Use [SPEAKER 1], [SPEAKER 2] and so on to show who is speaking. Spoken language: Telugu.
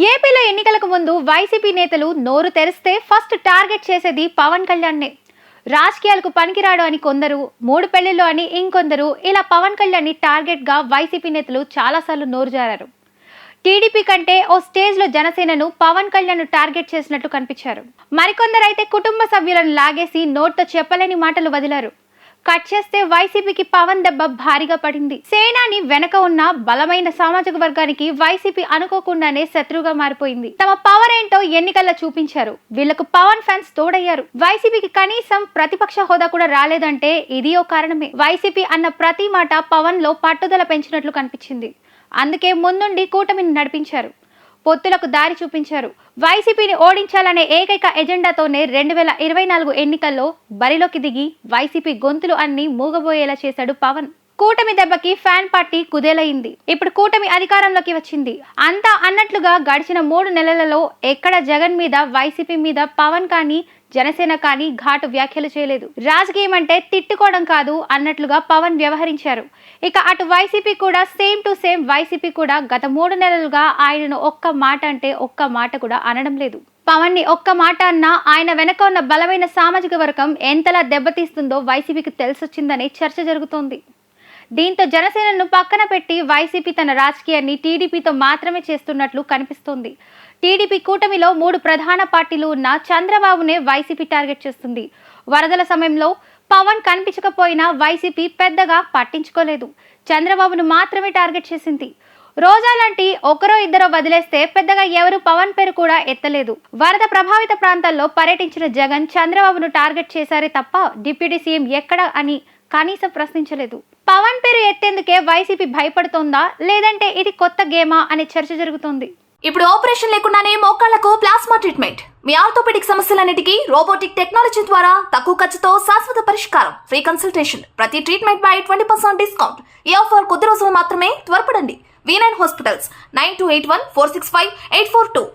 [SPEAKER 1] ఏపీలో ఎన్నికలకు ముందు వైసీపీ నేతలు నోరు తెరిస్తే ఫస్ట్ టార్గెట్ చేసేది పవన్ కళ్యాణ్నే. రాజకీయాలకు పనికిరాడు అని కొందరు, మూడు పెళ్లిళ్ళు అని ఇంకొందరు, ఇలా పవన్ కళ్యాణ్ ని టార్గెట్ గా వైసీపీ నేతలు చాలాసార్లు నోరు జారారు. టీడీపీ కంటే ఓ స్టేజ్ లో జనసేనను పవన్ కళ్యాణ్ టార్గెట్ చేసినట్లు కనిపించారు. మరికొందరైతే కుటుంబ సభ్యులను లాగేసి నోట్తో చెప్పలేని మాటలు వదిలారు. కట్ చేస్తే వైసీపీకి పవన్ దెబ్బ భారీగా పడింది. సేనాని వెనక ఉన్న బలమైన సామాజిక వర్గానికి వైసీపీ అనుకోకుండానే శత్రువుగా మారిపోయింది. తమ పవర్ ఏంటో ఎన్నికల్లో చూపించారు. వీళ్లకు పవన్ ఫ్యాన్స్ తోడయ్యారు. వైసీపీకి కనీసం ప్రతిపక్ష హోదా కూడా రాలేదంటే ఇది ఓ కారణమే. వైసీపీ అన్న ప్రతి మాట పవన్ లో పట్టుదల పెంచినట్లు కనిపించింది. అందుకే ముందుండి కూటమిని నడిపించారు. పొత్తులకు దారి చూపించారు. వైసీపీని ఓడించాలనే ఏకైక ఎజెండాతోనే 2024 ఎన్నికల్లో బరిలోకి దిగి వైసీపీ గొంతులు అన్ని మూగబోయేలా చేశాడు పవన్. కూటమి దెబ్బకి ఫ్యాన్ పార్టీ కుదేలైంది. ఇప్పుడు కూటమి అధికారంలోకి వచ్చింది. అంతా అన్నట్లుగా గడిచిన 3 నెలలలో ఎక్కడ జగన్ మీద, వైసీపీ మీద పవన్ కానీ జనసేన కానీ ఘాటు వ్యాఖ్యలు చేయలేదు. రాజకీయం అంటే తిట్టుకోవడం కాదు అన్నట్లుగా పవన్ వ్యవహరించారు. ఇక అటు వైసీపీ కూడా సేమ్ టు సేమ్. వైసీపీ కూడా గత 3 నెలలుగా ఆయనను ఒక్క మాట అంటే ఒక్క మాట కూడా అనడం లేదు. పవన్ ని ఒక్క మాట అన్నా ఆయన వెనక ఉన్న బలమైన సామాజిక వర్గం ఎంతలా దెబ్బతీస్తుందో వైసీపీకి తెలిసొచ్చిందనే చర్చ జరుగుతోంది. దీంతో జనసేనను పక్కన పెట్టి వైసీపీ తన రాజకీయాన్ని టీడీపీతో మాత్రమే చేస్తున్నట్లు కనిపిస్తోంది. టీడీపీ కూటమిలో 3 ప్రధాన పార్టీలు ఉన్న చంద్రబాబునే వైసీపీ టార్గెట్ చేస్తుంది. వరదల సమయంలో పవన్ కనిపించకపోయినా వైసీపీ పెద్దగా పట్టించుకోలేదు. చంద్రబాబును మాత్రమే టార్గెట్ చేసింది. రోజా లాంటి ఒకరో ఇద్దరో వదిలేస్తే పెద్దగా ఎవరు పవన్ పేరు కూడా ఎత్తలేదు. వరద ప్రభావిత ప్రాంతాల్లో పర్యటించిన జగన్ చంద్రబాబును టార్గెట్ చేశారే తప్ప డిప్యూటీ సీఎం ఎక్కడ అని కనీసం ప్రశ్నించలేదు. పవన్ పేరు ఎత్తేందుకే వైసీపీ భయపడుతోందా, లేదంటే ఇది కొత్త గేమా అనే చర్చ జరుగుతోంది.
[SPEAKER 2] ఇప్పుడు ఆపరేషన్ లేకుండానే మోకాళ్లకు ప్లాస్మా ట్రీట్మెంట్, మీ ఆర్థోపెడిక్ సమస్యలన్నిటికీ రోబోటిక్ టెక్నాలజీ ద్వారా తక్కువ ఖర్చుతో శాశ్వత పరిష్కారం, ఫ్రీ కన్సల్టేషన్, ప్రతి ట్రీట్మెంట్ పై 20% డిస్కౌంట్. ఈ ఆఫర్ కొద్ది రోజులు మాత్రమే. త్వరపడండి. V9 hospitals 9281465842.